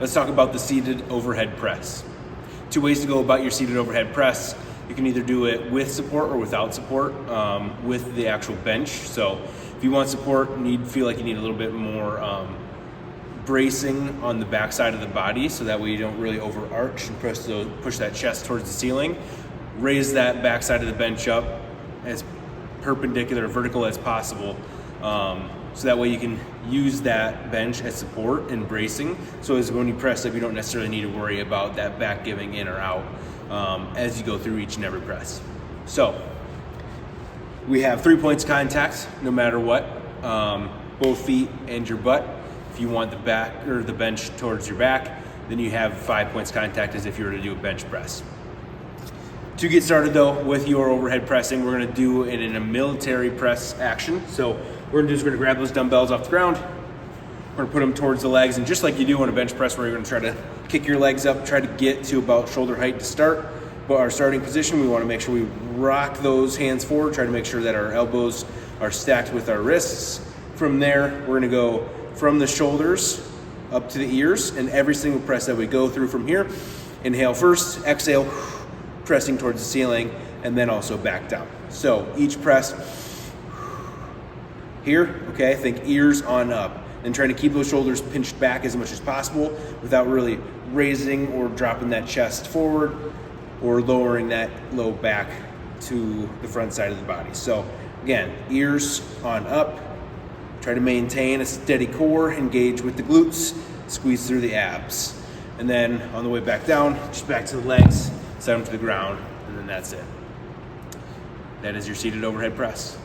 let's talk about the seated overhead press. 2 ways to go about your seated overhead press. You can either do it with support or without support with the actual bench. So if you want support and you feel like you need a little bit more bracing on the back side of the body, so that way you don't really overarch and push that chest towards the ceiling, raise that back side of the bench up as perpendicular or vertical as possible. So that way you can use that bench as support and bracing. So as when you press up, you don't necessarily need to worry about that back giving in or out as you go through each and every press. So we have 3 points of contact no matter what, both feet and your butt. If you want the back or the bench towards your back, then you have 5 points of contact as if you were to do a bench press. To get started though with your overhead pressing, we're gonna do it in a military press action. So we're gonna grab those dumbbells off the ground, we're gonna put them towards the legs, and just like you do on a bench press where you're gonna try to kick your legs up, try to get to about shoulder height to start. But our starting position, we wanna make sure we rock those hands forward, try to make sure that our elbows are stacked with our wrists. From there, we're gonna go from the shoulders up to the ears, and every single press that we go through from here, inhale first, exhale, pressing towards the ceiling, and then also back down. So each press here, okay, think ears on up, and trying to keep those shoulders pinched back as much as possible without really raising or dropping that chest forward or lowering that low back to the front side of the body. So again, ears on up, try to maintain a steady core, engage with the glutes, squeeze through the abs. And then on the way back down, just back to the legs, set them to the ground, and then that's it. That is your seated overhead press.